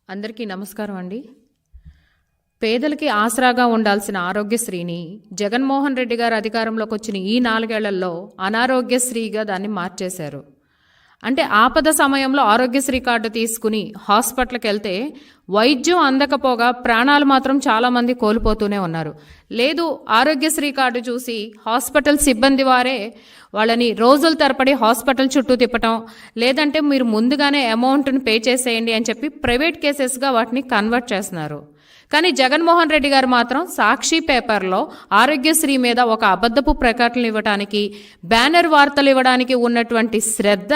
అందరికీ నమస్కారం అండి. పేదలకి ఆసరాగా ఉండాల్సిన ఆరోగ్యశ్రీని జగన్మోహన్ రెడ్డి గారు అధికారంలోకి వచ్చిన ఈ 4 ఏళ్లలో అనారోగ్యశ్రీగా దాన్ని మార్చేశారు. అంటే ఆపద సమయంలో ఆరోగ్యశ్రీ కార్డు తీసుకుని హాస్పిటల్కి వెళ్తే వైద్యం అందకపోగా ప్రాణాలు మాత్రం చాలామంది కోల్పోతూనే ఉన్నారు. లేదు, ఆరోగ్యశ్రీ కార్డు చూసి హాస్పిటల్ సిబ్బంది వారే వాళ్ళని రోజుల తరబడి హాస్పిటల్ చుట్టూ తిప్పటం, లేదంటే మీరు ముందుగానే అమౌంట్ని పే చేసేయండి అని చెప్పి ప్రైవేట్ కేసెస్గా వాటిని కన్వర్ట్ చేస్తున్నారు. కానీ జగన్మోహన్ రెడ్డి గారు మాత్రం సాక్షి పేపర్లో ఆరోగ్యశ్రీ మీద ఒక అబద్ధపు ప్రకటనలు ఇవ్వడానికి, బ్యానర్ వార్తలు ఇవ్వడానికి ఉన్నటువంటి శ్రద్ధ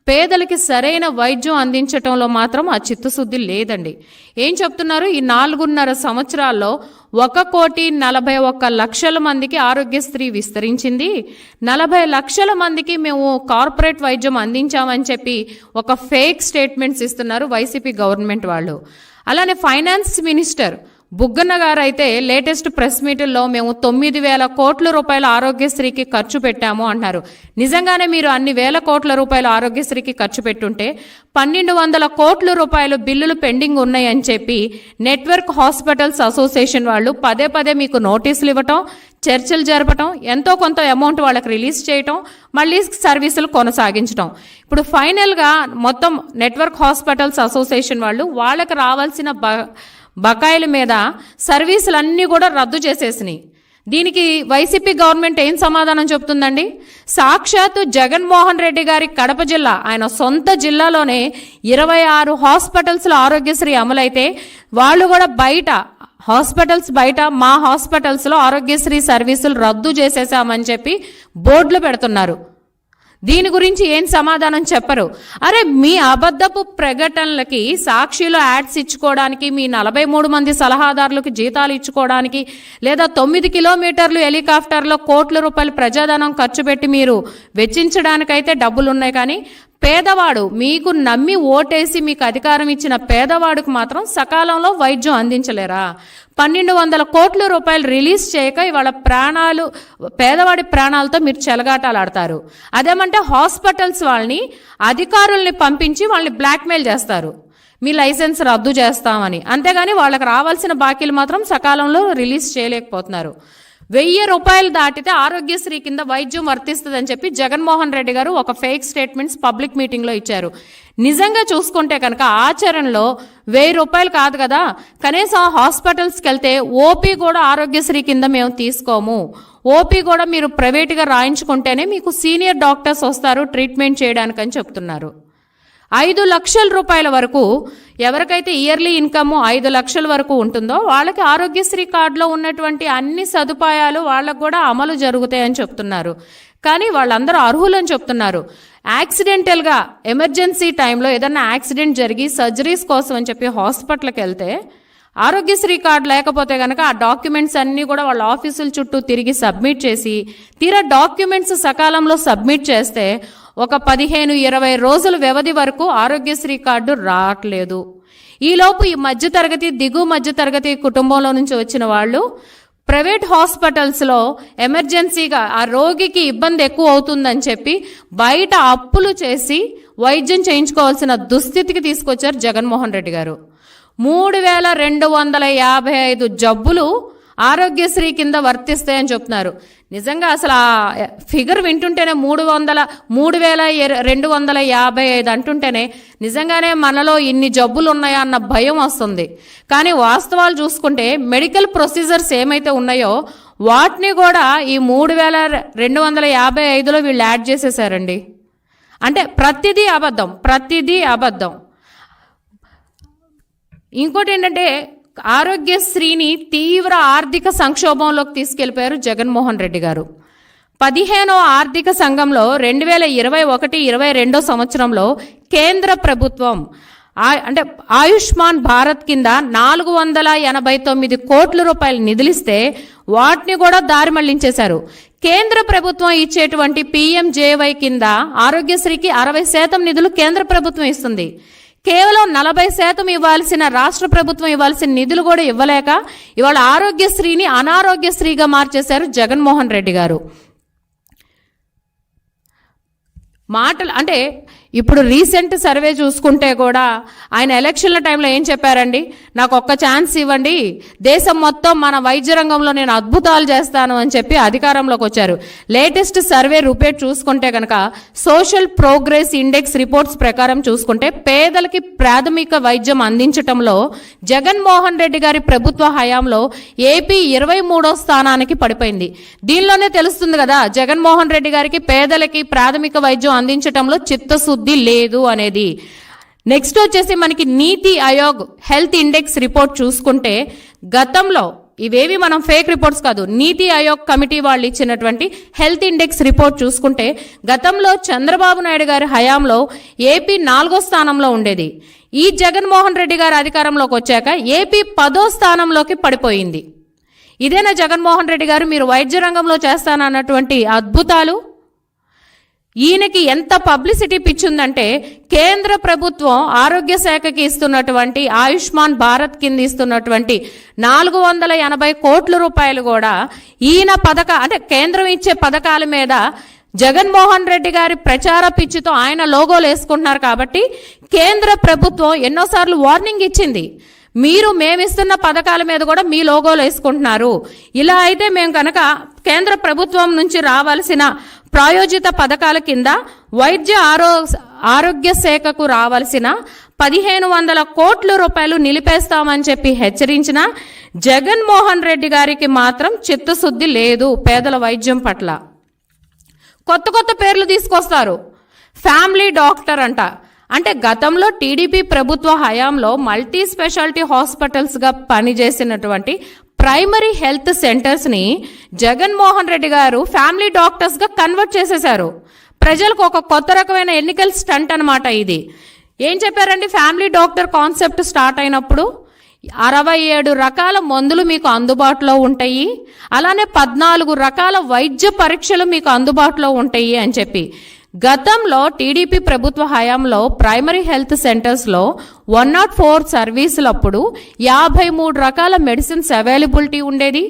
పేదలకి సరైన వైద్యం అందించటంలో మాత్రం ఆ చిత్తశుద్ధి లేదండి. ఏం చెప్తున్నారు? ఈ 4.5 సంవత్సరాల్లో 1,41,00,000 మందికి ఆరోగ్యశ్రీ విస్తరించింది, 40 లక్షల మందికి మేము కార్పొరేట్ వైద్యం అందించామని చెప్పి ఒక ఫేక్ స్టేట్మెంట్స్ ఇస్తున్నారు వైసీపీ గవర్నమెంట్ వాళ్ళు. అలానే ఫైనాన్స్ మినిస్టర్ బుగ్గన్న గారు అయితే లేటెస్ట్ ప్రెస్ మీట్లో మేము 9,000 కోట్ల రూపాయల ఆరోగ్యశ్రీకి ఖర్చు పెట్టాము అంటున్నారు. నిజంగానే మీరు అన్ని వేల కోట్ల రూపాయల ఆరోగ్యశ్రీకి ఖర్చు పెట్టుంటే 1,200 కోట్ల రూపాయలు బిల్లులు పెండింగ్ ఉన్నాయని చెప్పి నెట్వర్క్ హాస్పిటల్స్ అసోసియేషన్ వాళ్ళు పదే మీకు నోటీసులు ఇవ్వటం, చర్చలు జరపటం, ఎంతో కొంత అమౌంట్ వాళ్ళకి రిలీజ్ చేయటం, మళ్ళీ సర్వీసులు కొనసాగించడం. ఇప్పుడు ఫైనల్గా మొత్తం నెట్వర్క్ హాస్పిటల్స్ అసోసియేషన్ వాళ్ళు వాళ్ళకి రావాల్సిన బకాయిల మీద సర్వీసులన్నీ కూడా రద్దు చేసేసినాయి. దీనికి వైసీపీ గవర్నమెంట్ ఏం సమాధానం చెప్తుందండి? సాక్షాత్తు జగన్మోహన్ రెడ్డి గారి కడప జిల్లా, ఆయన సొంత జిల్లాలోనే 26 హాస్పిటల్స్లో ఆరోగ్యశ్రీ అమలైతే వాళ్ళు కూడా బయట హాస్పిటల్స్ బయట మా హాస్పిటల్స్లో ఆరోగ్యశ్రీ సర్వీసులు రద్దు చేసేసామని చెప్పి బోర్డులు పెడుతున్నారు. దీని గురించి ఏం సమాధానం చెప్పరు. అరే, మీ అబద్ధపు ప్రకటనలకి సాక్షిలో యాడ్స్ ఇచ్చుకోవడానికి, మీ 43 మంది సలహాదారులకు జీతాలు ఇచ్చుకోవడానికి, లేదా 9 కిలోమీటర్లు హెలికాప్టర్లో కోట్ల రూపాయలు ప్రజాధనం ఖర్చు పెట్టి మీరు వెచ్చించడానికైతే డబ్బులున్నాయి. కానీ పేదవాడు, మీకు నమ్మి ఓటేసి మీకు అధికారం ఇచ్చిన పేదవాడికి మాత్రం సకాలంలో వైద్యం అందించలేరా? 1,200 కోట్ల రూపాయలు రిలీజ్ చేయక ఇవాళ పేదవాడి ప్రాణాలతో మీరు చెలగాటాలాడతారు. అదేమంటే హాస్పిటల్స్ వాళ్ళని, అధికారుల్ని పంపించి వాళ్ళని బ్లాక్మెయిల్ చేస్తారు, మీ లైసెన్స్ రద్దు చేస్తామని. అంతేగాని వాళ్ళకి రావాల్సిన బాకీలు మాత్రం సకాలంలో రిలీజ్ చేయలేకపోతున్నారు. 1,000 రూపాయలు దాటితే ఆరోగ్యశ్రీ కింద వైద్యం వర్తిస్తుందని చెప్పి జగన్మోహన్ రెడ్డి గారు ఒక ఫేక్ స్టేట్మెంట్స్ పబ్లిక్ మీటింగ్లో ఇచ్చారు. నిజంగా చూసుకుంటే కనుక ఆచరణలో 1,000 రూపాయలు కాదు కదా, కనీసం హాస్పిటల్స్కి వెళ్తే ఓపీ కూడా ఆరోగ్యశ్రీ కింద మేము తీసుకోము, ఓపీ కూడా మీరు ప్రైవేట్గా రాయించుకుంటేనే మీకు సీనియర్ డాక్టర్స్ వస్తారు ట్రీట్మెంట్ చేయడానికని చెప్తున్నారు. 5 లక్షల రూపాయల వరకు ఎవరికైతే ఇయర్లీ ఇన్కమ్ 5 లక్షల వరకు ఉంటుందో వాళ్ళకి ఆరోగ్యశ్రీ కార్డులో ఉన్నటువంటి అన్ని సదుపాయాలు వాళ్ళకు కూడా అమలు జరుగుతాయని చెప్తున్నారు. కానీ వాళ్ళందరూ అర్హులని చెప్తున్నారు. యాక్సిడెంటల్గా ఎమర్జెన్సీ టైంలో ఏదన్నా యాక్సిడెంట్ జరిగి సర్జరీస్ కోసం అని చెప్పి హాస్పిటల్కి వెళ్తే ఆరోగ్యశ్రీ కార్డు లేకపోతే కనుక ఆ డాక్యుమెంట్స్ అన్నీ కూడా వాళ్ళ ఆఫీసుల చుట్టూ తిరిగి సబ్మిట్ చేసి, తీరా డాక్యుమెంట్స్ సకాలంలో సబ్మిట్ చేస్తే ఒక 15-20 రోజుల వ్యవధి వరకు ఆరోగ్యశ్రీ కార్డు రావట్లేదు. ఈలోపు ఈ మధ్యతరగతి, దిగువ మధ్యతరగతి కుటుంబంలో నుంచి వచ్చిన వాళ్ళు ప్రైవేట్ హాస్పిటల్స్లో ఎమర్జెన్సీగా ఆ రోగికి ఇబ్బంది ఎక్కువ అవుతుందని చెప్పి బయట అప్పులు చేసి వైద్యం చేయించుకోవాల్సిన దుస్థితికి తీసుకొచ్చారు జగన్మోహన్ రెడ్డి గారు. 3,255 జబ్బులు ఆరోగ్యశ్రీ కింద వర్తిస్తాయని చెప్తున్నారు. నిజంగా అసలు ఆ ఫిగర్ వింటుంటేనే 3,255 అంటుంటేనే నిజంగానే మనలో ఇన్ని జబ్బులు ఉన్నాయా అన్న భయం వస్తుంది. కానీ వాస్తవాలు చూసుకుంటే మెడికల్ ప్రొసీజర్స్ ఏమైతే ఉన్నాయో వాటిని కూడా ఈ 3,255లో వీళ్ళు యాడ్ చేసేసారండి. అంటే ప్రతిదీ అబద్ధం. ఇంకోటి ఏంటంటే ఆరోగ్యశ్రీని తీవ్ర ఆర్థిక సంక్షోభంలోకి తీసుకెళ్లిపోయారు జగన్మోహన్ రెడ్డి గారు. 15వ ఆర్థిక సంఘంలో 2021-22 సంవత్సరంలో కేంద్ర ప్రభుత్వం అంటే ఆయుష్మాన్ భారత్ కింద 489 కోట్ల రూపాయలు నిధులిస్తే వాటిని కూడా దారి మళ్లించేశారు. కేంద్ర ప్రభుత్వం ఇచ్చేటువంటి PMJY కింద ఆరోగ్యశ్రీకి 60% నిధులు కేంద్ర ప్రభుత్వం ఇస్తుంది. కేవలం 40% ఇవ్వాల్సిన రాష్ట్ర ప్రభుత్వం ఇవ్వాల్సిన నిధులు కూడా ఇవ్వలేక ఇవాళ ఆరోగ్యశ్రీని అనారోగ్యశ్రీగా మార్చేశారు జగన్మోహన్ రెడ్డి గారు. మాటలు అంటే ఇప్పుడు రీసెంట్ సర్వే చూసుకుంటే కూడా ఆయన ఎలక్షన్ల టైంలో ఏం చెప్పారండి, నాకు ఒక్క ఛాన్స్ ఇవ్వండి, దేశం మొత్తం మన వైద్య రంగంలో నేను అద్భుతాలు చేస్తాను అని చెప్పి అధికారంలోకి వచ్చారు. లేటెస్ట్ సర్వే రిపోర్ట్ చూసుకుంటే కనుక సోషల్ ప్రోగ్రెస్ ఇండెక్స్ రిపోర్ట్స్ ప్రకారం చూసుకుంటే పేదలకి ప్రాథమిక వైద్యం అందించటంలో జగన్మోహన్ రెడ్డి గారి ప్రభుత్వ హయాంలో ఏపీ 23వ స్థానానికి పడిపోయింది. దీనిలోనే తెలుస్తుంది కదా జగన్మోహన్ రెడ్డి గారికి పేదలకి ప్రాథమిక వైద్యం అందించటంలో చిత్తశుద్ధి లేదు అనేది. నెక్స్ట్ వచ్చేసి మనకి నీతి ఆయోగ్ హెల్త్ ఇండెక్స్ రిపోర్ట్ చూసుకుంటే గతంలో ఇవేవి మనం ఫేక్ రిపోర్ట్స్ కాదు, నీతి ఆయోగ్ కమిటీ వాళ్ళు ఇచ్చినటువంటి హెల్త్ ఇండెక్స్ రిపోర్ట్ చూసుకుంటే గతంలో చంద్రబాబు నాయుడు గారి హయాంలో ఏపీ 4వ స్థానంలో ఉండేది. ఈ జగన్మోహన్ రెడ్డి గారు అధికారంలోకి వచ్చాక ఏపీ 10వ స్థానంలోకి పడిపోయింది. ఇదేనా జగన్మోహన్ రెడ్డి గారు మీరు వైద్య రంగంలో చేస్తానన్నటువంటి అద్భుతాలు? ఈయనకి ఎంత పబ్లిసిటీ పిచ్చుందంటే కేంద్ర ప్రభుత్వం ఆరోగ్య శాఖకి ఇస్తున్నటువంటి ఆయుష్మాన్ భారత్ కింద ఇస్తున్నటువంటి 480 కోట్ల రూపాయలు కూడా ఈయన అంటే కేంద్రం ఇచ్చే పథకాల మీద జగన్మోహన్ రెడ్డి గారి ప్రచార పిచ్చితో ఆయన లోగోలు వేసుకుంటున్నారు. కాబట్టి కేంద్ర ప్రభుత్వం ఎన్నోసార్లు వార్నింగ్ ఇచ్చింది, మీరు మేమిస్తున్న పథకాల మీద కూడా మీ లోగోలు వేసుకుంటున్నారు, ఇలా అయితే మేము కనుక కేంద్ర ప్రభుత్వం నుంచి రావాల్సిన ప్రాయోజిత పథకాల కింద వైద్య ఆరోగ్య శాఖకు రావాల్సిన 1500 కోట్ల రూపాయలు నిలిపేస్తామని చెప్పి హెచ్చరించిన జగన్మోహన్ రెడ్డి గారికి మాత్రం చిత్తశుద్ధి లేదు పేదల వైద్యం పట్ల. కొత్త కొత్త పేర్లు తీసుకొస్తారు. ఫ్యామిలీ డాక్టర్ అంట, అంటే గతంలో టీడీపీ ప్రభుత్వ హయాంలో మల్టీ స్పెషాలిటీ హాస్పిటల్స్గా పనిచేసినటువంటి ప్రైమరీ హెల్త్ సెంటర్స్ని జగన్మోహన్ రెడ్డి గారు ఫ్యామిలీ డాక్టర్స్గా కన్వర్ట్ చేసేశారు. ప్రజలకు ఒక కొత్త రకమైన ఎన్నికల స్టంట్ అనమాట ఇది. ఏం చెప్పారండి, ఫ్యామిలీ డాక్టర్ కాన్సెప్ట్ స్టార్ట్ అయినప్పుడు 67 రకాల మందులు మీకు అందుబాటులో ఉంటాయి, అలానే 14 రకాల వైద్య పరీక్షలు మీకు అందుబాటులో ఉంటాయి అని చెప్పి. గతంలో టీడీపీ ప్రభుత్వ హయాంలో ప్రైమరీ హెల్త్ సెంటర్స్లో 104 సర్వీసులప్పుడు 53 రకాల మెడిసిన్స్ అవైలబిలిటీ ఉండేది.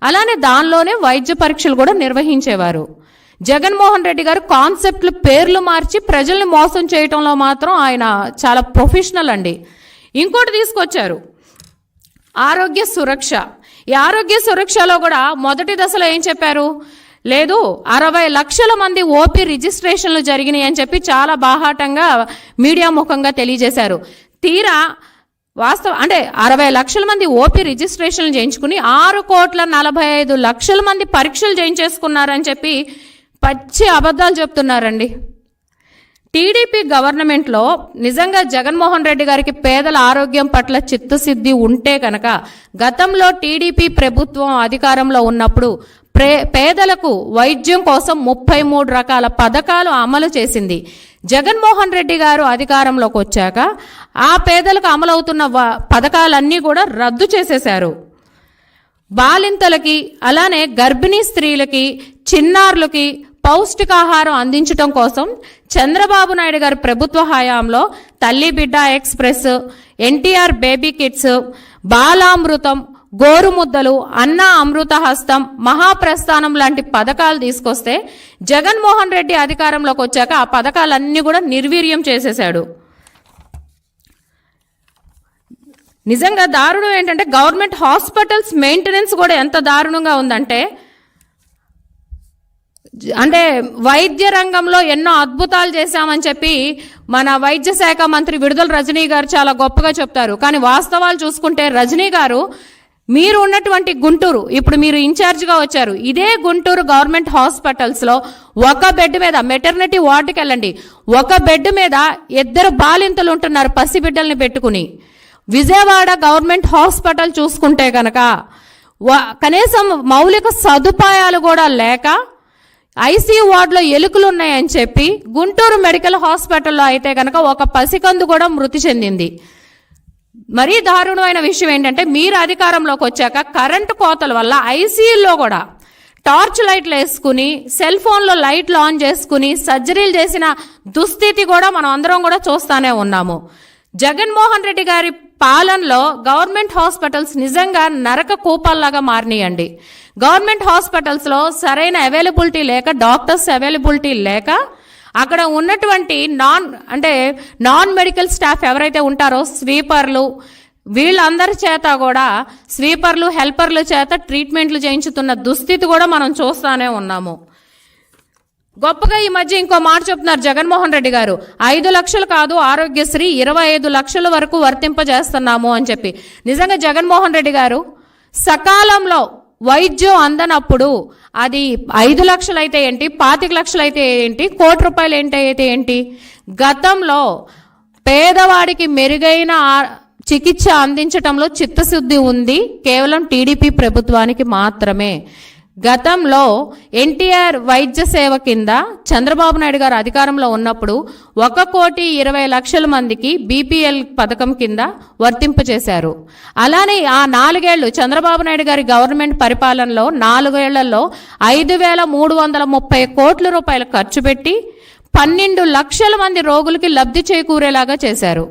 అలానే దానిలోనే వైద్య పరీక్షలు కూడా నిర్వహించేవారు. జగన్మోహన్ రెడ్డి గారు కాన్సెప్ట్లు పేర్లు మార్చి ప్రజల్ని మోసం చేయటంలో మాత్రం ఆయన చాలా ప్రొఫెషనల్ అండి. ఇంకోటి తీసుకొచ్చారు ఆరోగ్య సురక్ష. ఈ ఆరోగ్య సురక్షలో కూడా మొదటి దశలో ఏం చెప్పారు, లేదు 60 లక్షల మంది ఓపీ రిజిస్ట్రేషన్లు జరిగినాయి అని చెప్పి చాలా బాహాటంగా మీడియా ముఖంగా తెలియజేశారు. తీరా వాస్తవం అంటే 60 లక్షల మంది ఓపీ రిజిస్ట్రేషన్లు చేయించుకుని 6,45,00,000 మంది పరీక్షలు చేయించేసుకున్నారని చెప్పి పచ్చి అబద్ధాలు చెప్తున్నారండి. టీడీపీ గవర్నమెంట్లో నిజంగా జగన్మోహన్ రెడ్డి గారికి పేదల ఆరోగ్యం పట్ల చిత్తశుద్ధి ఉంటే కనుక గతంలో టీడీపీ ప్రభుత్వం అధికారంలో ఉన్నప్పుడు పేదలకు వైద్యం కోసం 33 రకాల పథకాలు అమలు చేసింది. జగన్మోహన్ రెడ్డి గారు అధికారంలోకి వచ్చాక ఆ పేదలకు అమలవుతున్న పథకాలన్నీ కూడా రద్దు చేసేశారు. బాలింతలకి అలానే గర్భిణీ స్త్రీలకి చిన్నారులకి పౌష్టికాహారం అందించడం కోసం చంద్రబాబు నాయుడు గారి ప్రభుత్వ హయాంలో తల్లి బిడ్డ ఎక్స్ప్రెస్, ఎన్టీఆర్ బేబీ కిట్స్, బాలామృతం, గోరుముద్దలు, అన్న అమృత హస్తం, మహాప్రస్థానం లాంటి పథకాలు తీసుకొస్తే జగన్మోహన్ రెడ్డి అధికారంలోకి వచ్చాక ఆ పథకాలన్నీ కూడా నిర్వీర్యం చేసేశాడు. నిజంగా దారుణం ఏంటంటే గవర్నమెంట్ హాస్పిటల్స్ మెయింటెనెన్స్ కూడా ఎంత దారుణంగా ఉందంటే, అంటే వైద్య రంగంలో ఎన్నో అద్భుతాలు చేశామని చెప్పి మన వైద్య శాఖ మంత్రి విడుదల రజనీ గారు చాలా గొప్పగా చెప్తారు. కానీ వాస్తవాలు చూసుకుంటే రజనీ గారు మీరు ఉన్నటువంటి గుంటూరు, ఇప్పుడు మీరు ఇన్ఛార్జ్గా వచ్చారు, ఇదే గుంటూరు గవర్నమెంట్ హాస్పిటల్స్లో ఒక బెడ్ మీద మెటర్నిటీ వార్డుకి వెళ్ళండి, ఒక బెడ్ మీద 2 బాలింతలు ఉంటున్నారు పసిబిడ్డల్ని పెట్టుకుని. విజయవాడ గవర్నమెంట్ హాస్పిటల్ చూసుకుంటే కనుక కనీసం మౌలిక సదుపాయాలు కూడా లేక ఐసీయూ వార్డులో ఎలుకలు ఉన్నాయని చెప్పి గుంటూరు మెడికల్ హాస్పిటల్లో అయితే కనుక ఒక పసికందు కూడా మృతి చెందింది. మరీ దారుణమైన విషయం ఏంటంటే మీరు అధికారంలోకి వచ్చాక కరెంటు కోతల వల్ల ఐసీయూలో కూడా టార్చ్ లైట్లు వేసుకుని సెల్ ఫోన్లో లైట్లు ఆన్ చేసుకుని సర్జరీలు చేసిన దుస్థితి కూడా మనం అందరం కూడా చూస్తానే ఉన్నాము. జగన్మోహన్ రెడ్డి గారి పాలనలో గవర్నమెంట్ హాస్పిటల్స్ నిజంగా నరక కూపాల్లాగా మారినాయండి. గవర్నమెంట్ హాస్పిటల్స్లో సరైన అవైలబిలిటీ లేక, డాక్టర్స్ అవైలబిలిటీ లేక అక్కడ ఉన్నటువంటి నాన్ మెడికల్ స్టాఫ్ ఎవరైతే ఉంటారో స్వీపర్లు, వీళ్ళందరి చేత కూడా స్వీపర్లు, హెల్పర్ల చేత ట్రీట్మెంట్లు చేయించుతున్న దుస్థితి కూడా మనం చూస్తూనే ఉన్నాము. గొప్పగా ఈ మధ్య ఇంకో మాట చెప్తున్నారు జగన్మోహన్ రెడ్డి గారు, 5 లక్షలు కాదు ఆరోగ్యశ్రీ 25 లక్షల వరకు వర్తింపజేస్తున్నాము అని చెప్పి. నిజంగా జగన్మోహన్ రెడ్డి గారు సకాలంలో వైద్యం అందనప్పుడు అది 5 లక్షలు అయితే ఏంటి, 25 లక్షలు అయితే ఏంటి, కోటి రూపాయలు అయితే ఏంటి? గతంలో పేదవాడికి మెరుగైన చికిత్స అందించటంలో చిత్తశుద్ధి ఉంది కేవలం టీడీపీ ప్రభుత్వానికి మాత్రమే. గతంలో ఎన్టీఆర్ వైద్య సేవ కింద చంద్రబాబు నాయుడు గారు అధికారంలో ఉన్నప్పుడు 1,20,00,000 మందికి బీపీఎల్ పథకం కింద వర్తింపచేశారు. అలానే ఆ 4 ఏళ్లు చంద్రబాబు నాయుడు గారి గవర్నమెంట్ పరిపాలనలో 4 ఏళ్లలో 5,330 కోట్ల రూపాయలు ఖర్చు పెట్టి 12 లక్షల మంది రోగులకి లబ్ధి చేకూరేలాగా చేశారు.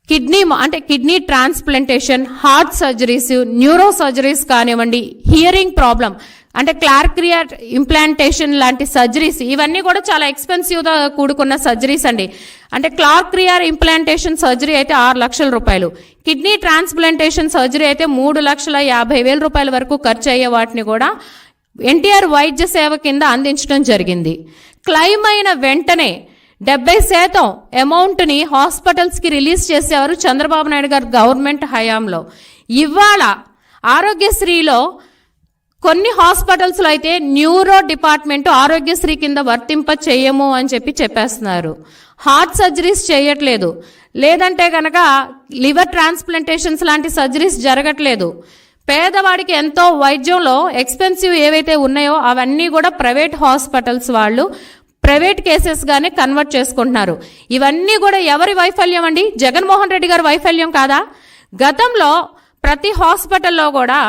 Kidney transplantation, heart surgeries, neuro surgeries కానివ్వండి, హియరింగ్ ప్రాబ్లం అంటే క్లార్క్రియర్ ఇంప్లాంటేషన్ లాంటి సర్జరీస్, ఇవన్నీ కూడా చాలా ఎక్స్పెన్సివ్గా కూడుకున్న సర్జరీస్ అండి. అంటే క్లార్క్రియర్ ఇంప్లాంటేషన్ సర్జరీ అయితే 6 లక్షల రూపాయలు, కిడ్నీ ట్రాన్స్ప్లాంటేషన్ సర్జరీ అయితే 3,50,000 రూపాయల వరకు ఖర్చు అయ్యే వాటిని కూడా ఎన్టీఆర్ వైద్య సేవ కింద అందించడం జరిగింది. క్లెయిమ్ అయిన వెంటనే 70% అమౌంట్ని హాస్పిటల్స్కి రిలీజ్ చేసేవారు చంద్రబాబు నాయుడు గారు గవర్నమెంట్ హయాంలో. ఇవాళ ఆరోగ్యశ్రీలో కొన్ని హాస్పిటల్స్లో అయితే న్యూరో డిపార్ట్మెంట్ ఆరోగ్యశ్రీ కింద వర్తింప చేయము అని చెప్పేస్తున్నారు. హార్ట్ సర్జరీస్ చేయట్లేదు, లేదంటే కనుక లివర్ ట్రాన్స్ప్లాంటేషన్స్ లాంటి సర్జరీస్ జరగట్లేదు. పేదవాడికి ఎంతో వైద్యంలో ఎక్స్పెన్సివ్ ఏవైతే ఉన్నాయో అవన్నీ కూడా ప్రైవేట్ హాస్పిటల్స్ వాళ్ళు ప్రైవేట్ కేసెస్ గానే కన్వర్ట్ చేసుకుంటున్నారు. ఇవన్నీ కూడా ఎవరి వైఫల్యం అండి? జగన్మోహన్ రెడ్డి గారి వైఫల్యం కాదా? గతంలో ప్రతి హాస్పిటల్లో కూడా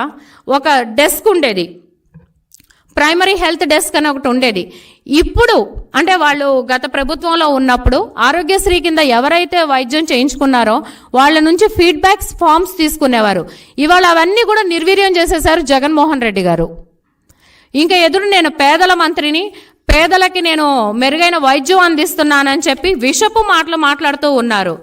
ఒక డెస్క్ ఉండేది, ప్రైమరీ హెల్త్ డెస్క్ అని ఒకటి ఉండేది. ఇప్పుడు అంటే వాళ్ళు గత ప్రభుత్వంలో ఉన్నప్పుడు ఆరోగ్యశ్రీ కింద ఎవరైతే వైద్యం చేయించుకున్నారో వాళ్ళ నుంచి ఫీడ్బ్యాక్స్ ఫామ్స్ తీసుకునేవారు. ఇవాళ అవన్నీ కూడా నిర్వీర్యం చేసేశారు జగన్మోహన్ రెడ్డి గారు. ఇంకా నేను పేదల మంత్రిని, పేదలకి నేను మెరుగైన వైద్యం అందిస్తున్నానని చెప్పి విషపు మాటలు మాట్లాడుతూ ఉన్నారు.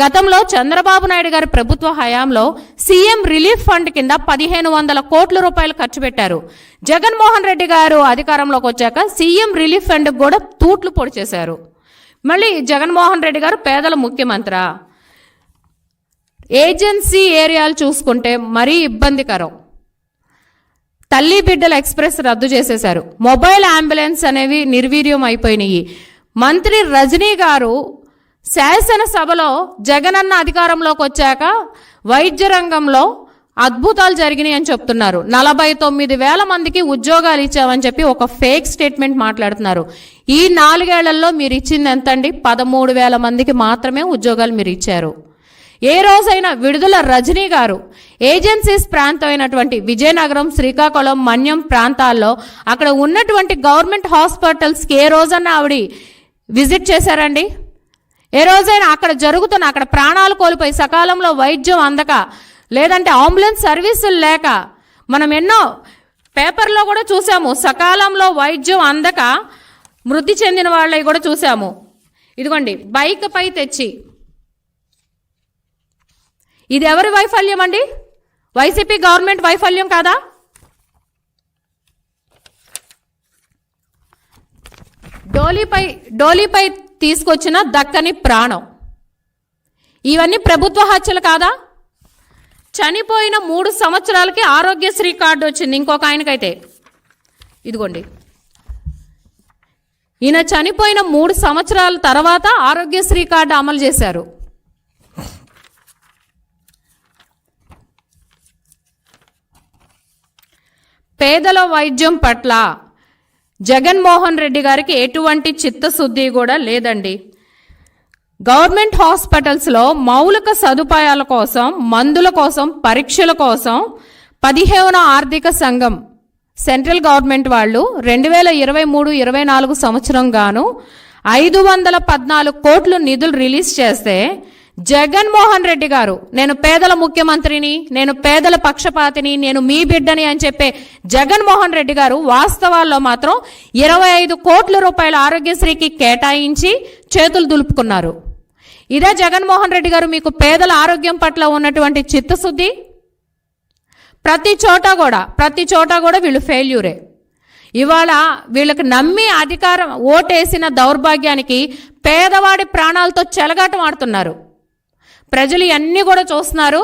గతంలో చంద్రబాబు నాయుడు గారి ప్రభుత్వ హయాంలో సీఎం రిలీఫ్ ఫండ్ కింద 1,500 కోట్ల రూపాయలు ఖర్చు పెట్టారు. జగన్మోహన్ రెడ్డి గారు అధికారంలోకి వచ్చాక సీఎం రిలీఫ్ ఫండ్ కూడా తూట్లు పొడి చేశారు. మళ్ళీ జగన్మోహన్ రెడ్డి గారు పేదల ముఖ్యమంత్రి. ఏజెన్సీ ఏరియాలు చూసుకుంటే మరీ ఇబ్బందికరం. తల్లి బిడ్డల ఎక్స్ప్రెస్ రద్దు చేసేశారు. మొబైల్ అంబులెన్స్ అనేవి నిర్వీర్యం అయిపోయినాయి. మంత్రి రజనీ గారు శాసనసభలో జగనన్న అధికారంలోకి వచ్చాక వైద్య రంగంలో అద్భుతాలు జరిగినాయి అని చెప్తున్నారు. 49,000 మందికి ఉద్యోగాలు ఇచ్చామని చెప్పి ఒక ఫేక్ స్టేట్మెంట్ మాట్లాడుతున్నారు. ఈ 4 ఏళ్లలో మీరు ఇచ్చింది ఎంతండి? 13,000 మందికి మాత్రమే ఉద్యోగాలు మీరు ఇచ్చారు. ఏ రోజైనా విడుదల రజనీ గారు ఏజెన్సీస్ ప్రాంతమైనటువంటి విజయనగరం, శ్రీకాకుళం, మన్యం ప్రాంతాల్లో అక్కడ ఉన్నటువంటి గవర్నమెంట్ హాస్పిటల్స్కి ఏ రోజన్నా ఆవిడ విజిట్ చేశారండి? ఏ రోజైనా అక్కడ ప్రాణాలు కోల్పోయి సకాలంలో వైద్యం అందక, లేదంటే అంబులెన్స్ సర్వీసులు లేక, మనం ఎన్నో పేపర్లో కూడా చూసాము, సకాలంలో వైద్యం అందక మృతి చెందిన వాళ్ళవి కూడా చూసాము. ఇదిగోండి బైక్ పై తెచ్చి, ఇది ఎవరి వైఫల్యం అండి? వైసీపీ గవర్నమెంట్ వైఫల్యం కాదా? డోలీపై తీసుకొచ్చిన దక్కని ప్రాణం, ఇవన్నీ ప్రభుత్వ హత్యలు కాదా? చనిపోయిన 3 సంవత్సరాలకి ఆరోగ్యశ్రీ కార్డు వచ్చింది ఇంకొక ఆయనకైతే. ఇదిగోండి, ఈయన చనిపోయిన 3 సంవత్సరాల తర్వాత ఆరోగ్యశ్రీ కార్డు అమలు చేశారు. పేదల వైద్యం పట్ల జగన్మోహన్ రెడ్డి గారికి ఎటువంటి చిత్తశుద్ధి కూడా లేదండి. గవర్నమెంట్ హాస్పిటల్స్లో మౌలిక సదుపాయాల కోసం, మందుల కోసం, పరీక్షల కోసం 15వ ఆర్థిక సంఘం సెంట్రల్ గవర్నమెంట్ వాళ్ళు 2023-24 సంవత్సరం గాను 514 కోట్లు నిధులు రిలీజ్ చేస్తే జగన్మోహన్ రెడ్డి గారు నేను పేదల ముఖ్యమంత్రిని, నేను పేదల పక్షపాతిని, నేను మీ బిడ్డని అని చెప్పే జగన్మోహన్ రెడ్డి గారు వాస్తవాల్లో మాత్రం 25 కోట్ల రూపాయల ఆరోగ్యశ్రీకి కేటాయించి చేతులు దులుపుకున్నారు. ఇదే జగన్మోహన్ రెడ్డి గారు మీకు పేదల ఆరోగ్యం పట్ల ఉన్నటువంటి చిత్తశుద్ధి? ప్రతి చోట కూడా వీళ్ళు ఫెయిల్యూరే. ఇవాళ వీళ్ళకి నమ్మి అధికారం ఓటేసిన దౌర్భాగ్యానికి పేదవాడి ప్రాణాలతో చెలగాటం ఆడుతున్నారు. ప్రజలు ఇవన్నీ కూడా చూస్తున్నారు.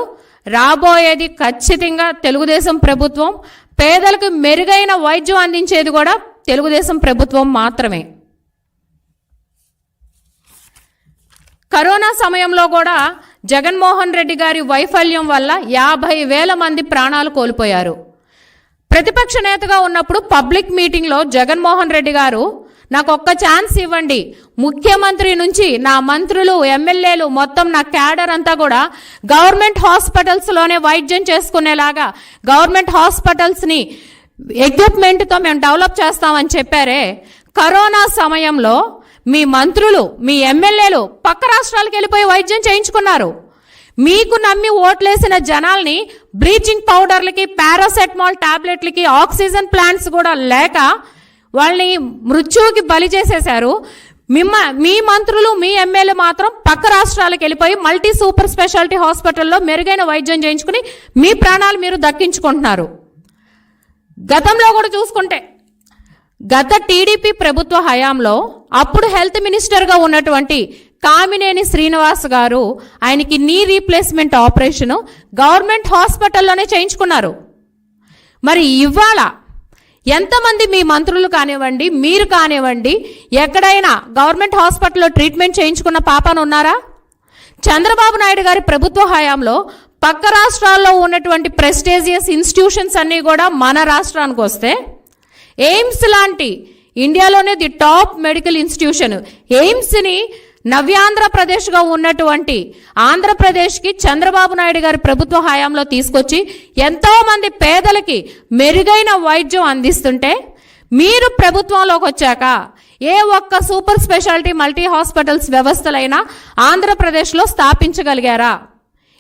రాబోయేది ఖచ్చితంగా తెలుగుదేశం ప్రభుత్వం. పేదలకు మెరుగైన వైద్యం అందించేది కూడా తెలుగుదేశం ప్రభుత్వం మాత్రమే. కరోనా సమయంలో కూడా జగన్మోహన్ రెడ్డి గారి వైఫల్యం వల్ల 50,000 మంది ప్రాణాలు కోల్పోయారు. ప్రతిపక్ష నేతగా ఉన్నప్పుడు పబ్లిక్ మీటింగ్లో జగన్మోహన్ రెడ్డి గారు నాకు ఒక్క ఛాన్స్ ఇవ్వండి, ముఖ్యమంత్రి నుంచి నా మంత్రులు, ఎమ్మెల్యేలు, మొత్తం నా క్యాడర్ అంతా కూడా గవర్నమెంట్ హాస్పిటల్స్లోనే వైద్యం చేసుకునేలాగా గవర్నమెంట్ హాస్పిటల్స్ని ఎక్విప్మెంట్తో మేము డెవలప్ చేస్తామని చెప్పారే. కరోనా సమయంలో మీ మంత్రులు, మీ ఎమ్మెల్యేలు పక్క రాష్ట్రాలకు వెళ్ళిపోయి వైద్యం చేయించుకున్నారు. మీకు నమ్మి ఓట్లేసిన జనాల్ని బ్లీచింగ్ పౌడర్లకి, పారాసెటమాల్ టాబ్లెట్లకి, ఆక్సిజన్ ప్లాంట్స్ కూడా లేక వాళ్ళని మృత్యువుకి బలి చేసేశారు. మీ మంత్రులు, మీ ఎమ్మెల్యే మాత్రం పక్క రాష్ట్రాలకు వెళ్ళిపోయి మల్టీ సూపర్ స్పెషాలిటీ హాస్పిటల్లో మెరుగైన వైద్యం చేయించుకుని మీ ప్రాణాలు మీరు దక్కించుకుంటున్నారు. గతంలో కూడా చూసుకుంటే గత టీడీపీ ప్రభుత్వ హయాంలో అప్పుడు హెల్త్ మినిస్టర్గా ఉన్నటువంటి కామినేని శ్రీనివాస్ గారు ఆయనకి నీ రీప్లేస్మెంట్ ఆపరేషన్ గవర్నమెంట్ హాస్పిటల్లోనే చేయించుకున్నారు. మరి ఇవాళ ఎంతమంది మీ మంత్రులు కానివ్వండి, మీరు కానివ్వండి, ఎక్కడైనా గవర్నమెంట్ హాస్పిటల్లో ట్రీట్మెంట్ చేయించుకున్న పాపాను ఉన్నారా? చంద్రబాబు నాయుడు గారి ప్రభుత్వ హయాంలో పక్క రాష్ట్రాల్లో ఉన్నటువంటి ప్రెస్టీజియస్ ఇన్స్టిట్యూషన్స్ అన్నీ కూడా మన రాష్ట్రానికి వస్తే, ఎయిమ్స్ లాంటి ఇండియాలోనే ది టాప్ మెడికల్ ఇన్స్టిట్యూషన్ ఎయిమ్స్ని నవ్యాంధ్రప్రదేశ్గా ఉన్నటువంటి ఆంధ్రప్రదేశ్కి చంద్రబాబు నాయుడు గారి ప్రభుత్వ హయాంలో తీసుకొచ్చి ఎంతో మంది పేదలకి మెరుగైన వైద్యం అందిస్తుంటే, మీరు ప్రభుత్వంలోకి వచ్చాక ఏ ఒక్క సూపర్ స్పెషాలిటీ మల్టీ హాస్పిటల్స్ వ్యవస్థలైనా ఆంధ్రప్రదేశ్లో స్థాపించగలిగారా?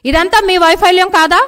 ఇదంతా మీ వైఫల్యం కాదా?